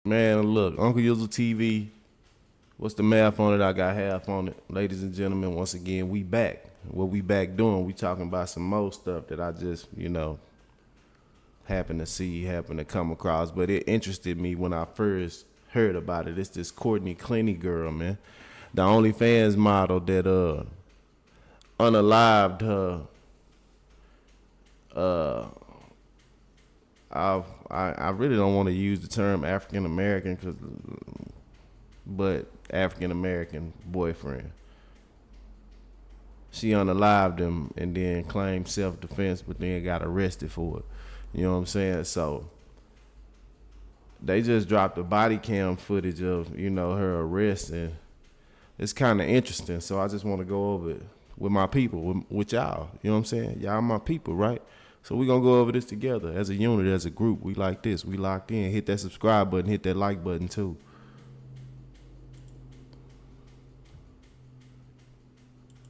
Man, look, Uncle Yizzle TV. What's the math on it? I got half on it. Ladies and gentlemen, once again, we back. What we back doing, we talking about some more stuff that I just, happened to see, happened to come across. But it interested me when I first heard about it. It's this Courtney Clenney girl, man. The Onlyfans model that unalived her. I really don't want to use the term African American, but African American boyfriend. She unalived him and then claimed self-defense, but then got arrested for it. You know what I'm saying? So they just dropped the body cam footage of, her arrest, and it's kind of interesting. So I just want to go over it with my people, with y'all. You know what I'm saying? Y'all my people, right? So we're going to go over this together as a unit, as a group. We like this. We locked in. Hit that subscribe button. Hit that like button, too.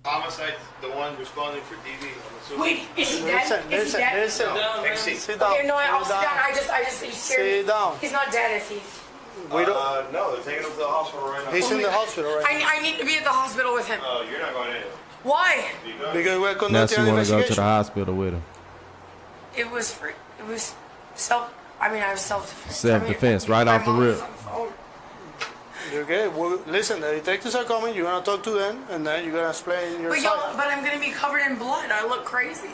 Homicide, the one responding for DV. Wait, is he dead? Is he dead? Sit down. Okay, no, I'll sit down. I just, you scared me. Sit down. He's not dead, is he? We don't. No, they're taking him to the hospital right now. He's in the hospital right now. I need to be at the hospital with him. Oh, you're not going in. Why? Because we're Now conducting she an want to go to investigation. the hospital with him. It was self-defense. Self-defense, right off the rip. You're okay. Well, listen, the detectives are coming. You're going to talk to them, and then you're going to explain your side. But I'm going to be covered in blood. I look crazy.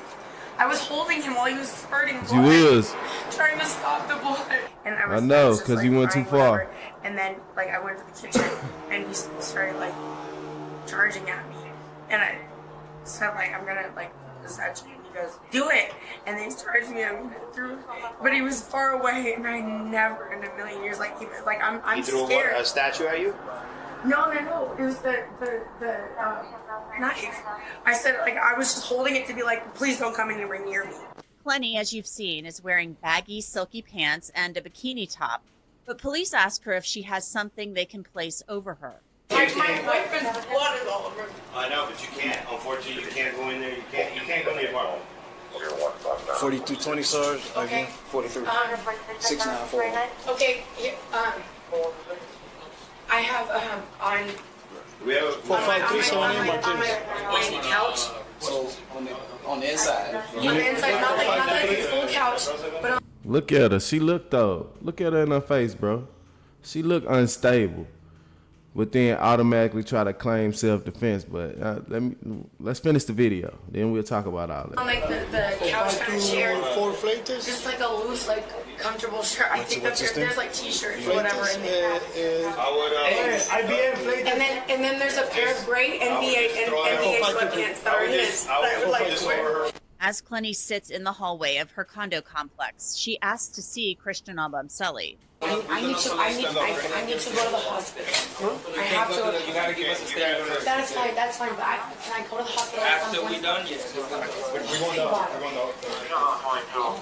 I was holding him while he was spurting blood. You is. Trying to stop the blood. And I know, because you went too far. Whatever. And then, I went to the kitchen, and he started, charging at me. And I said, I'm going to, assert you. And he goes, do it. And then he charged me and threw it. But he was far away, and I never in a million years, I'm He threw scared. a statue at you? No. It was the knife. I said, I was just holding it to be please don't come anywhere near me. Clenney, as you've seen, is wearing baggy, silky pants and a bikini top. But police ask her if she has something they can place over her. My boyfriend's blood is all over me. I know, but you can't. Unfortunately, you can't go in there. You can't go in the apartment. 4220 stars, Okay. 43. 694. Okay, I have on We have my couch. So on the inside. On the inside, not like a full couch, but on Look at her. She looked though. Look at her in her face, bro. She looked unstable, but then automatically try to claim self-defense. But let's finish the video. Then we'll talk about all that. the couch kind of chair. Four flates. Just a loose, comfortable shirt. I think there's t-shirts or whatever in there. IBM flates. And then there's a pair of gray NBA sweatpants that are his. That I would wear. As Clenney sits in the hallway of her condo complex, she asks to see Christian Abamselli. I need to go to the hospital. I have to. You gotta give us a statement first. That's fine. But can I go to the hospital? After we done, yes.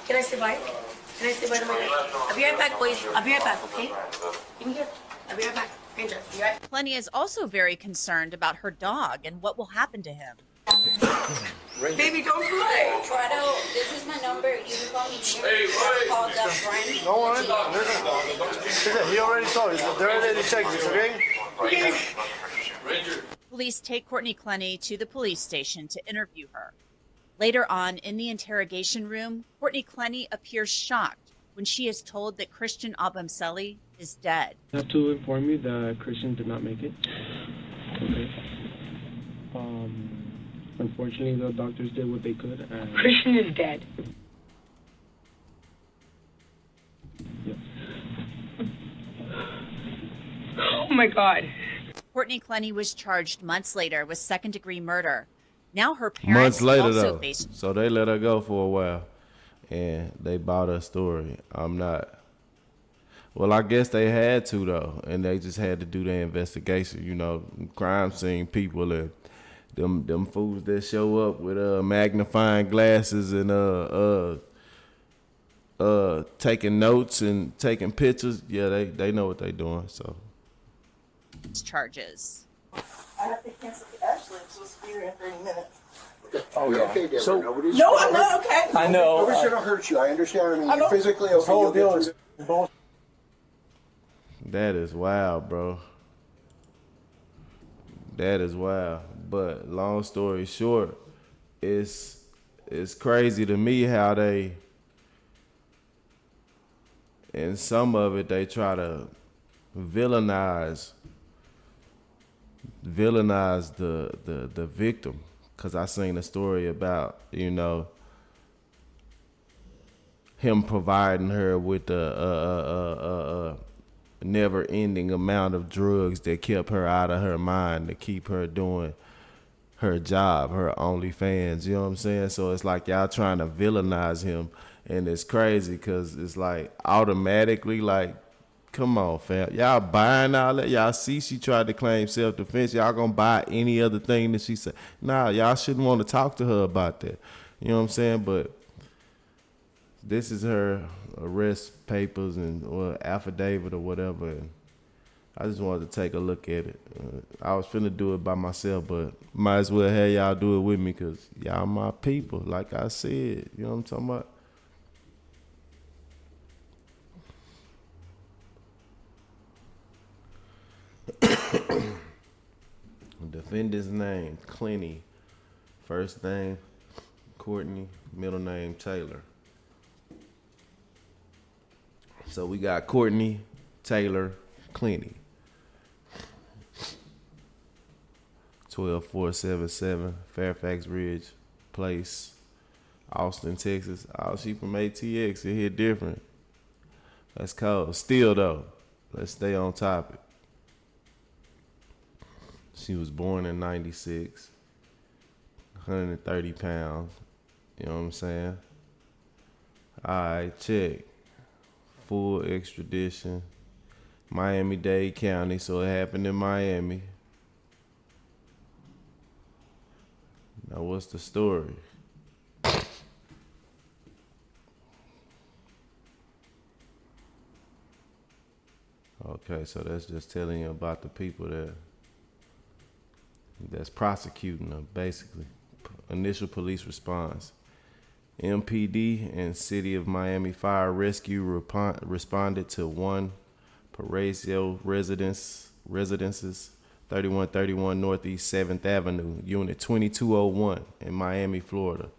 Can I say bye? Can I say bye to my dad? I'll be right back, boys. I'll be right back, okay? Give me here. I'll be right back. Ranger, be right. Clenney is also very concerned about her dog and what will happen to him. Baby, don't cry. Prado, this is my number. You can call me. Call that friend. No one. Listen, he already saw it. They're ready to check this, okay? Police take Courtney Clenney to the police station to interview her. Later on, in the interrogation room, Courtney Clenney appears shocked when she is told that Christian Abamselli is dead. I have to inform you that Christian did not make it. Okay. Unfortunately, the doctors did what they could. And Christian is dead. yes. Oh my God. Courtney Clenney was charged months later with second-degree murder. Now her parents Months later, also though. face. So they let her go for a while, and they bought her story. I'm not. Well, I guess they had to though, and they just had to do their investigation. Crime scene people and them fools that show up with magnifying glasses and taking notes and taking pictures. Yeah, they know what they doing. So charges. I have to cancel the Ashley. I'm supposed to be here in 30 minutes. Oh, yeah. Okay, Deborah. So, Nobody's No, I'm not okay. I know. Nobody's going to hurt you. I understand. I mean, I know. physically, This whole okay. deal is bullshit. That is wild, bro. That is wild. But long story short, it's crazy to me how they, in some of it, they try to villainize the victim. Cause I seen a story about, you know, him providing her with a never-ending amount of drugs that kept her out of her mind to keep her doing her job, her Onlyfans. You know what I'm saying? So it's like y'all trying to villainize him, and it's crazy because it's like automatically like, come on, fam. Y'all buying all that. Y'all see she tried to claim self-defense. Y'all gonna buy any other thing that she said. Nah, y'all shouldn't want to talk to her about that. You know what I'm saying? But this is her arrest papers or affidavit or whatever. And I just wanted to take a look at it. I was finna do it by myself, but might as well have y'all do it with me because y'all my people, like I said. You know what I'm talking about? Defendant's name, Clenney. First name, Courtney. Middle name, Taylor. So we got Courtney, Taylor, Clenney. 12477 Fairfax Ridge Place, Austin, Texas. Oh, she from ATX. It hit different. That's cold. Still though, let's stay on topic. She was born in 96, 130 pounds. You know what I'm saying? All right, check. Full extradition. Miami-Dade County, so it happened in Miami. Now, what's the story? Okay, so that's just telling you about the people that's prosecuting her, basically. Initial police response. MPD and City of Miami Fire Rescue responded to one Paraiso residences, 3131 Northeast 7th Avenue, Unit 2201 in Miami, Florida,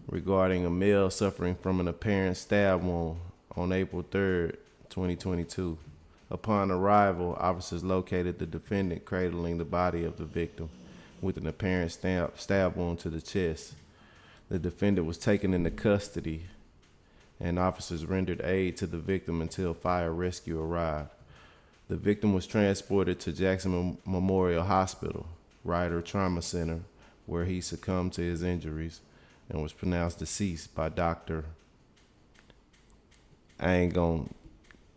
regarding a male suffering from an apparent stab wound on April 3rd, 2022. Upon arrival, officers located the defendant cradling the body of the victim with an apparent stab wound to the chest. The defendant was taken into custody, and officers rendered aid to the victim until fire rescue arrived. The victim was transported to Jackson Memorial Hospital, Ryder Trauma Center, where he succumbed to his injuries and was pronounced deceased by Dr. I ain't gonna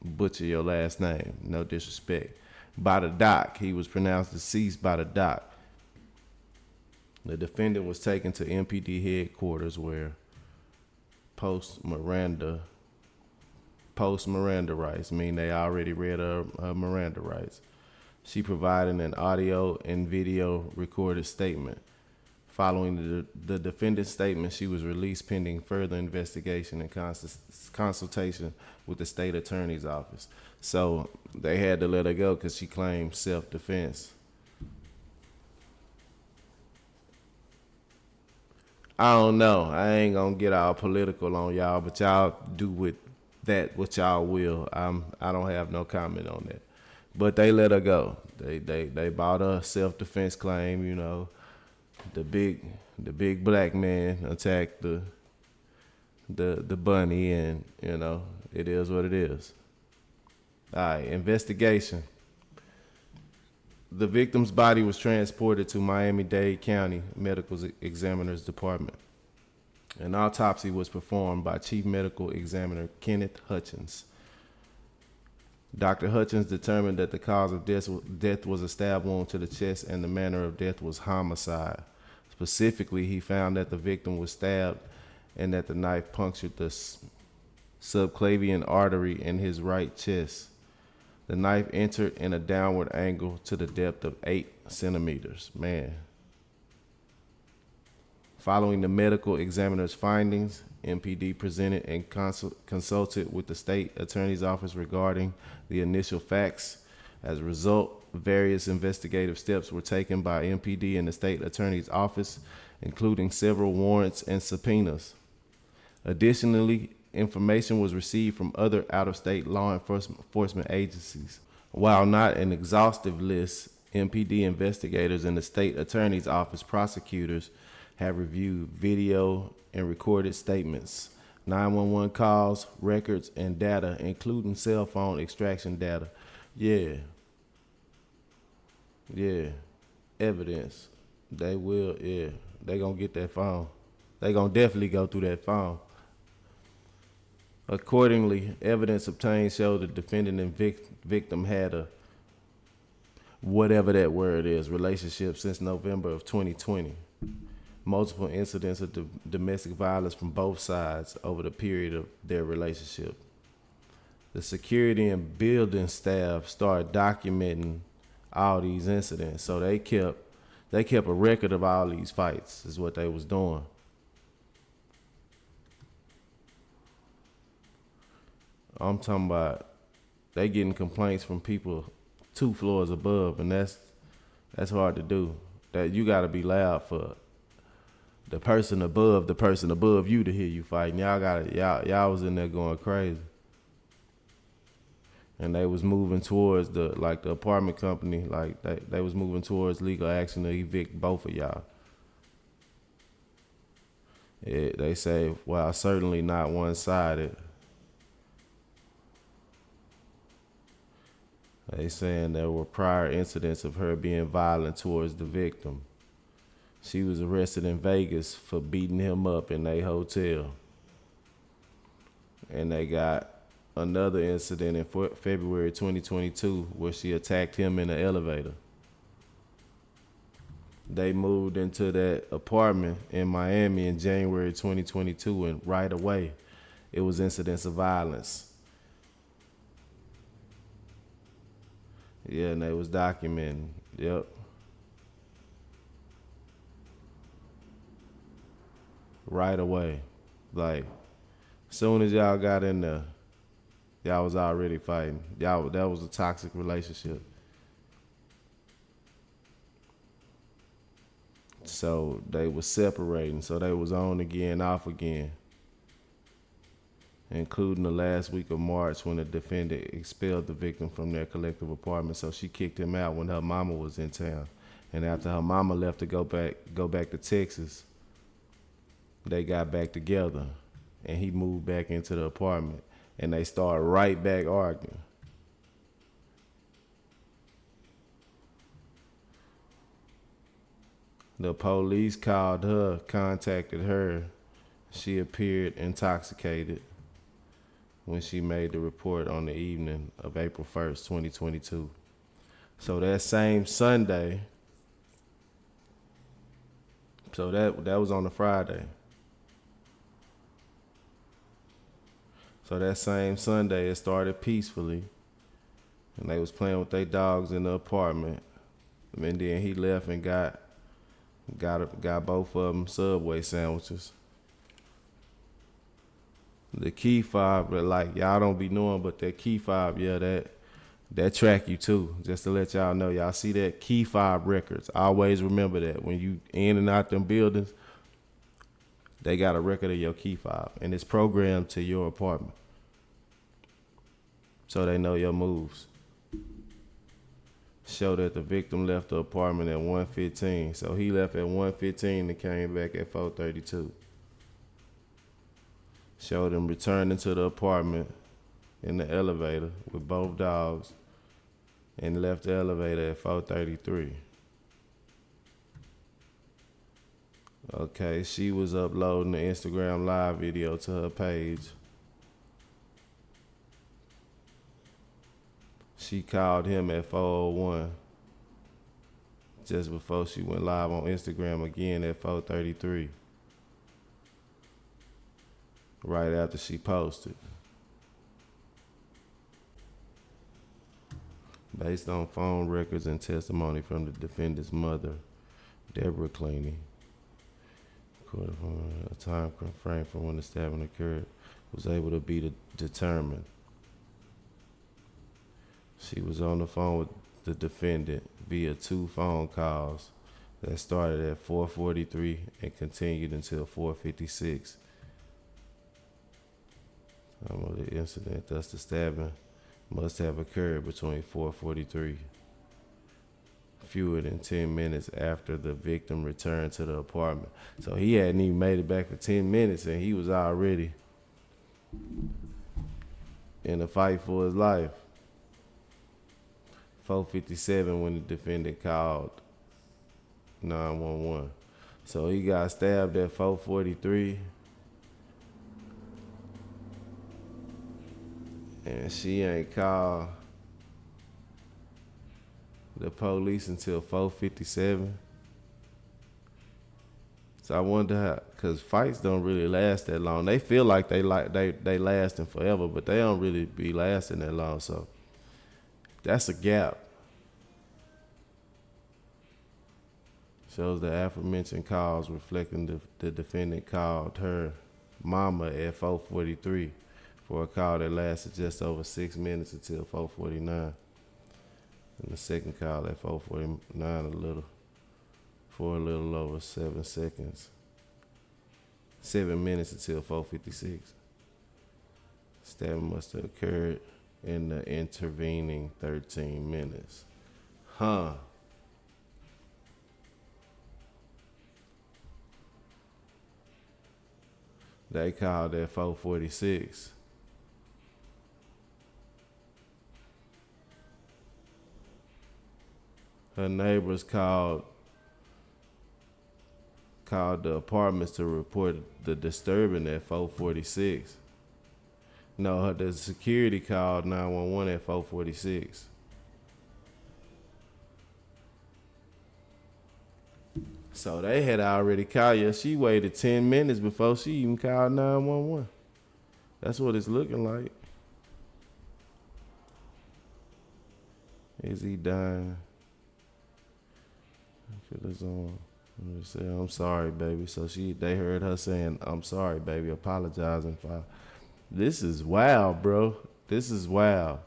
butcher your last name, no disrespect. By the doc, he was pronounced deceased by the doc. The defendant was taken to MPD headquarters where post Miranda rights, mean they already read her Miranda rights. She provided an audio and video recorded statement. Following the defendant's statement, she was released pending further investigation and consultation with the state attorney's office. So they had to let her go because she claimed self-defense. I don't know. I ain't gonna get all political on y'all, but y'all do with that what y'all will. I don't have no comment on that. But they let her go. They bought a self-defense claim. You know, the big black man attacked the bunny, and you know it is what it is. All right, investigation. The victim's body was transported to Miami-Dade County Medical Examiner's Department. An autopsy was performed by Chief Medical Examiner Kenneth Hutchins. Dr. Hutchins determined that the cause of death was a stab wound to the chest and the manner of death was homicide. Specifically, he found that the victim was stabbed and that the knife punctured the subclavian artery in his right chest. The knife entered in a downward angle to the depth of 8 centimeters. Man. Following the medical examiner's findings, MPD presented and consulted with the state attorney's office regarding the initial facts. As a result, various investigative steps were taken by MPD and the state attorney's office, including several warrants and subpoenas. Additionally, information was received from other out-of-state law enforcement agencies. While not an exhaustive list, MPD investigators and the state attorney's office prosecutors have reviewed video and recorded statements, 911 calls, records, and data, including cell phone extraction data. Yeah, evidence. They will, they gonna get that phone. They gonna definitely go through that phone. Accordingly, evidence obtained showed the defendant and victim had a, whatever that word is, relationship since November of 2020. Multiple incidents of domestic violence from both sides over the period of their relationship. The security and building staff started documenting all these incidents, so they kept a record of all these fights, is what they was doing. I'm talking about they getting complaints from people 2 floors above, and that's hard to do. That you gotta be loud for the person above you to hear you fighting. Y'all was in there going crazy. And they was moving towards the apartment company, like they was moving towards legal action to evict both of y'all. They say, well, certainly not one-sided. They saying there were prior incidents of her being violent towards the victim. She was arrested in Vegas for beating him up in a hotel. And they got another incident in February 2022 where she attacked him in the elevator. They moved into that apartment in Miami in January 2022, and right away, it was incidents of violence. Yeah, and they was documenting. Yep. Right away. Like, as soon as y'all got in there, y'all was already fighting. That was a toxic relationship. So they was separating. So they was on again, off again. Including the last week of March when the defendant expelled the victim from their collective apartment. So she kicked him out when her mama was in town. And after her mama left to go back to Texas, they got back together. And he moved back into the apartment. And they started right back arguing. The police contacted her. She appeared intoxicated when she made the report on the evening of April 1st, 2022. So that same Sunday, so that was on a Friday. So that same Sunday, it started peacefully, and they was playing with their dogs in the apartment. And then he left and got both of them Subway sandwiches. The key fob, like y'all don't be knowing, but that key fob, yeah, that track you too. Just to let y'all know, y'all see that key fob records. Always remember that when you in and out them buildings, they got a record of your key fob, and it's programmed to your apartment, so they know your moves. Show that the victim left the apartment at 1:15, so he left at 1:15 and came back at 4:32. Showed him returning to the apartment in the elevator with both dogs and left the elevator at 4:33. Okay, she was uploading the Instagram live video to her page. She called him at 4:01 just before she went live on Instagram again at 4:33. Right after she posted. Based on phone records and testimony from the defendant's mother, Deborah Clenney, recorded from a time frame from when the stabbing occurred was able to be determined. She was on the phone with the defendant via 2 phone calls that started at 4:43 and continued until 4:56. Time of the incident, thus the stabbing must have occurred between 4:43, fewer than 10 minutes after the victim returned to the apartment. So he hadn't even made it back for 10 minutes and he was already in a fight for his life. 4:57 when the defendant called 911. So he got stabbed at 4:43. And she ain't called the police until 4:57. So I wonder how, cause fights don't really last that long. They feel like they lasting forever, but they don't really be lasting that long. So that's a gap. Shows the aforementioned calls reflecting the defendant called her mama at 4:43 for a call that lasted just over 6 minutes until 4:49. And the second call at 4:49 for a little over 7 seconds. 7 minutes until 4:56. Stabbing must have occurred in the intervening 13 minutes. Huh. They called at 4:46. Her neighbors called the apartments to report the disturbance at 4:46. No, the security called 911 at 4:46. So they had already called you. She waited 10 minutes before she even called 911. That's what it's looking like. Is he dying? Put this on. Let me say, I'm sorry, baby. So they heard her saying, I'm sorry, baby, apologizing for. This is wild, bro. This is wild.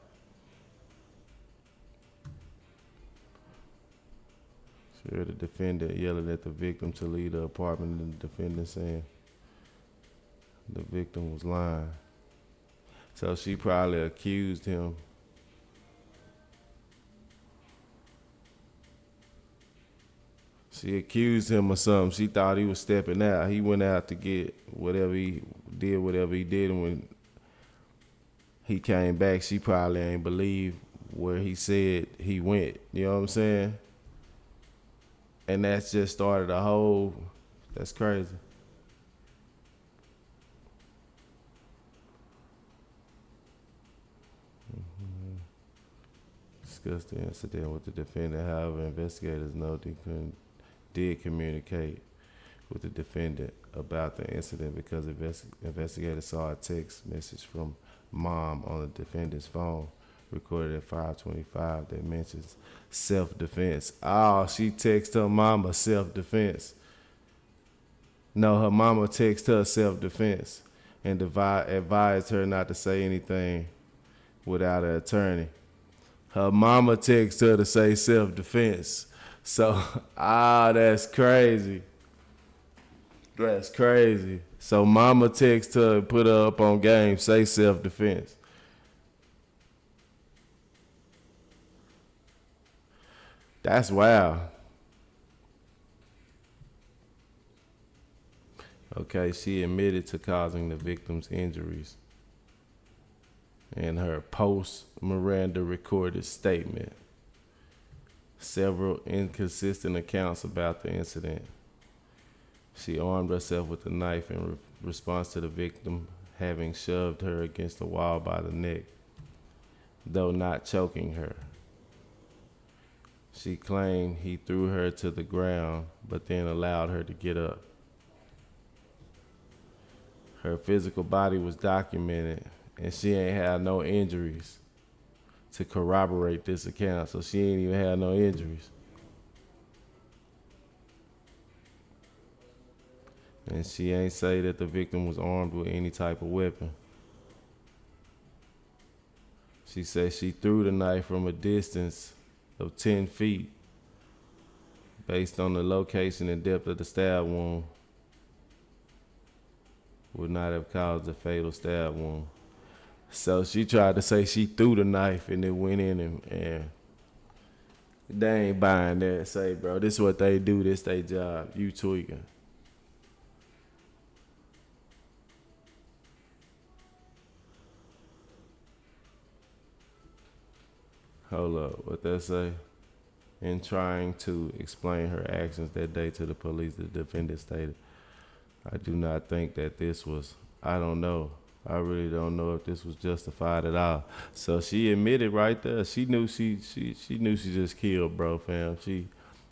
Sure, the defendant yelling at the victim to leave the apartment, and the defendant saying the victim was lying. So she probably accused him. She accused him of something. She thought he was stepping out. He went out to get whatever he did. And when he came back, she probably ain't believe where he said he went. You know what I'm saying? And that's just started a whole, that's crazy. Discuss the incident with the defendant. However, investigators know they did communicate with the defendant about the incident because investigators saw a text message from mom on the defendant's phone recorded at 5:25 that mentions self-defense. Oh, she texted her mama self-defense. No, her mama texted her self-defense and advised her not to say anything without an attorney. Her mama texted her to say self-defense. So, that's crazy. That's crazy. So mama texted her and put her up on game, say self-defense. That's wild. Okay, she admitted to causing the victim's injuries in her post-Miranda recorded statement. Several inconsistent accounts about the incident. She armed herself with a knife in response to the victim having shoved her against the wall by the neck, though not choking her. She claimed he threw her to the ground, but then allowed her to get up. Her physical body was documented, and she ain't had no injuries to corroborate this account, so she ain't even had no injuries. And she ain't say that the victim was armed with any type of weapon. She said she threw the knife from a distance of 10 feet based on the location and depth of the stab wound. Would not have caused a fatal stab wound. So she tried to say she threw the knife and it went in and they ain't buying that. Say, bro, this is what they do, this their job. You tweaking. Hold up, what that say? In trying to explain her actions that day to the police, the defendant stated, I do not think that this was, I don't know. I really don't know if this was justified at all. So she admitted right there. She knew she knew she just killed, bro, fam.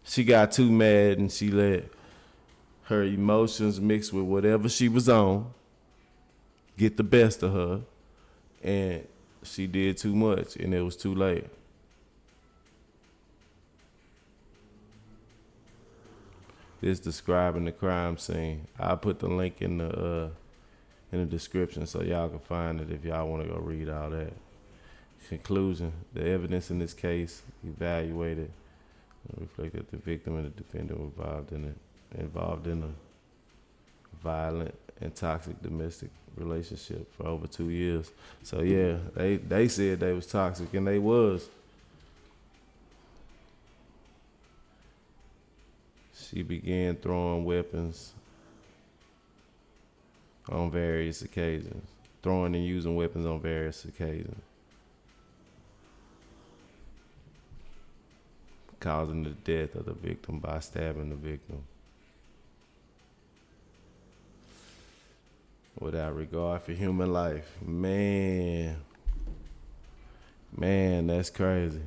She got too mad and she let her emotions mixed with whatever she was on get the best of her. And she did too much and it was too late. This describing the crime scene. I'll put the link in the description so y'all can find it if y'all want to go read all that. Conclusion, the evidence in this case evaluated and reflected the victim and the defendant were involved in a violent and toxic domestic relationship for over 2 years. So yeah, they said they was toxic and they was. She began throwing weapons on various occasions, throwing and using weapons on various occasions, causing the death of the victim by stabbing the victim. Without regard for human life. Man, that's crazy.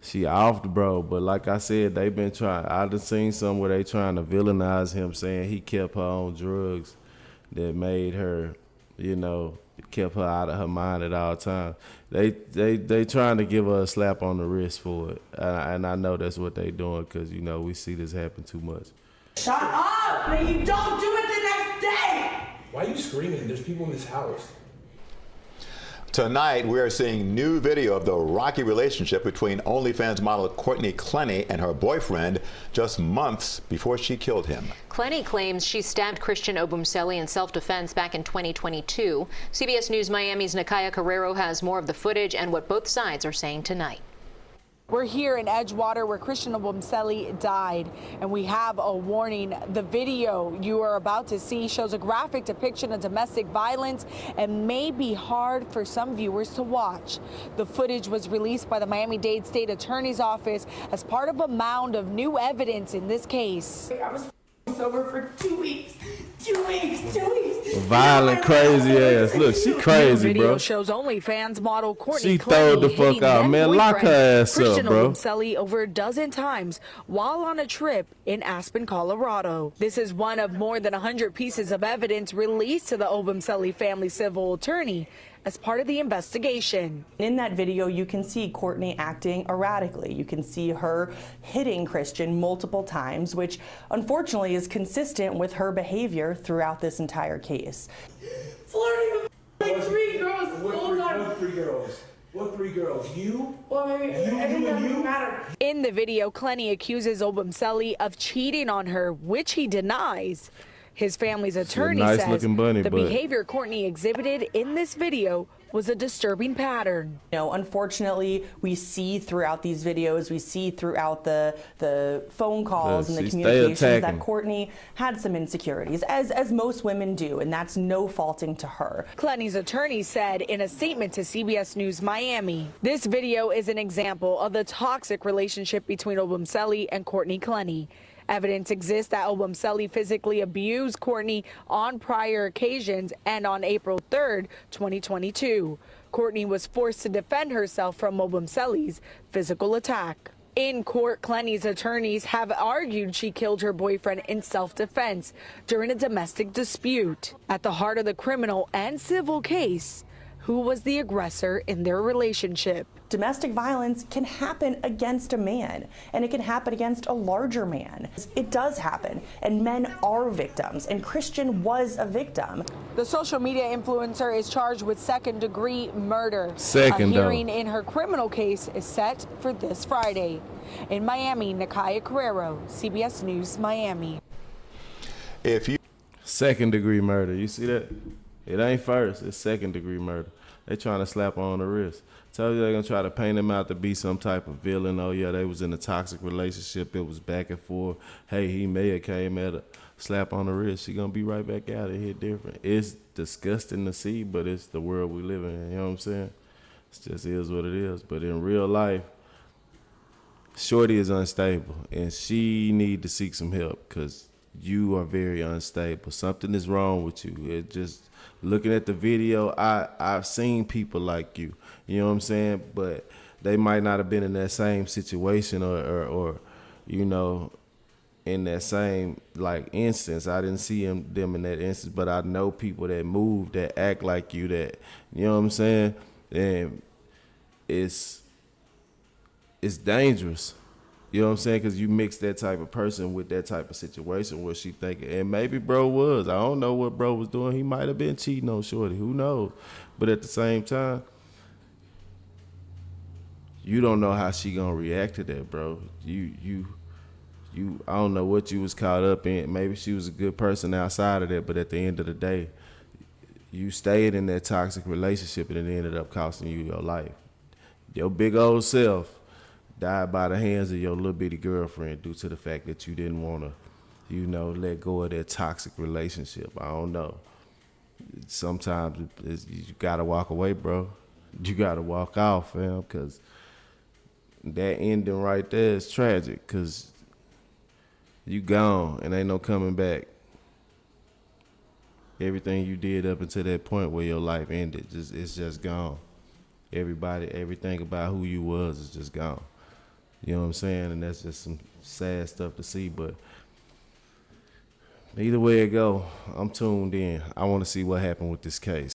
She off, bro, but like I said, they been trying. I done seen some where they trying to villainize him, saying he kept her on drugs that made her, kept her out of her mind at all times. They trying to give her a slap on the wrist for it, and I know that's what they doing because we see this happen too much. Shut up! But you don't do it the next day! Why are you screaming? There's people in this house. Tonight, we are seeing new video of the rocky relationship between Onlyfans model Courtney Clenney and her boyfriend just months before she killed him. Clenney claims she stabbed Christian Obumseli in self-defense back in 2022. CBS News Miami's Nakaya Carrero has more of the footage and what both sides are saying tonight. We're here in Edgewater where Christian Obumseli died, and we have a warning. The video you are about to see shows a graphic depiction of domestic violence and may be hard for some viewers to watch. The footage was released by the Miami-Dade State Attorney's Office as part of a mound of new evidence in this case. I was sober for 2 weeks. 2 weeks. 2 weeks. Violent, crazy ass. Look, she crazy, video bro. Shows OnlyFans model Courtney She Clenney throwed the fuck out, man. Lock her ass Christian up, bro. Obumseli over a dozen times while on a trip in Aspen, Colorado. This is one of more than 100 pieces of evidence released to the Obumseli family civil attorney as part of the investigation. In that video, you can see Courtney acting erratically. You can see her hitting Christian multiple times, which unfortunately is consistent with her behavior throughout this entire case. Flirting with like 3 girls the whole time. What 3 girls? What 3 girls? You? Well, maybe I think that doesn't matter. In the video, Clenney accuses Obumseli of cheating on her, which he denies. His family's attorney says the behavior Courtney exhibited in this video was a disturbing pattern. Unfortunately, we see throughout these videos, we see throughout the phone calls and the communications that Courtney had some insecurities, as most women do, and that's no faulting to her. Clenney's attorney said in a statement to CBS News Miami, this video is an example of the toxic relationship between Obumseli and Courtney Clenney. Evidence exists that Obumseli physically abused Courtney on prior occasions and on April 3rd, 2022. Courtney was forced to defend herself from Obumseli's physical attack. In court, Clenney's attorneys have argued she killed her boyfriend in self-defense during a domestic dispute. At the heart of the criminal and civil case, who was the aggressor in their relationship. Domestic violence can happen against a man, and it can happen against a larger man. It does happen, and men are victims, and Christian was a victim. The social media influencer is charged with second-degree murder. A hearing in her criminal case is set for this Friday. In Miami, Nakaya Carrero, CBS News, Miami. If you second-degree murder, you see that? It ain't first, it's second-degree murder. They trying to slap her on the wrist. Tell you they're gonna try to paint him out to be some type of villain. Oh yeah, they was in a toxic relationship. It was back and forth. Hey, he may have came at a slap on the wrist. She gonna be right back out of here different. It's disgusting to see, but it's the world we live in. You know what I'm saying? It just is what it is. But in real life, Shorty is unstable, and she need to seek some help because you are very unstable. Something is wrong with you. It just looking at the video, I've seen people like you. You know what I'm saying? But they might not have been in that same situation or you know, in that same like instance. I didn't see them in that instance, but I know people that move, that act like you, that, you know what I'm saying? And it's dangerous. You know what I'm saying? Because you mix that type of person with that type of situation where she thinking, and maybe bro was. I don't know what bro was doing. He might have been cheating on Shorty. Who knows? But at the same time, you don't know how she gonna react to that, bro. You I don't know what you was caught up in. Maybe she was a good person outside of that, but at the end of the day, you stayed in that toxic relationship and it ended up costing you your life. Your big old self died by the hands of your little bitty girlfriend due to the fact that you didn't want to, you know, let go of that toxic relationship. I don't know. Sometimes you got to walk away, bro. You got to walk off, fam, because that ending right there is tragic because you gone and ain't no coming back. Everything you did up until that point where your life ended, it's just gone. Everything about who you was is just gone. You know what I'm saying? And that's just some sad stuff to see, but either way it go, I'm tuned in. I want to see what happened with this case.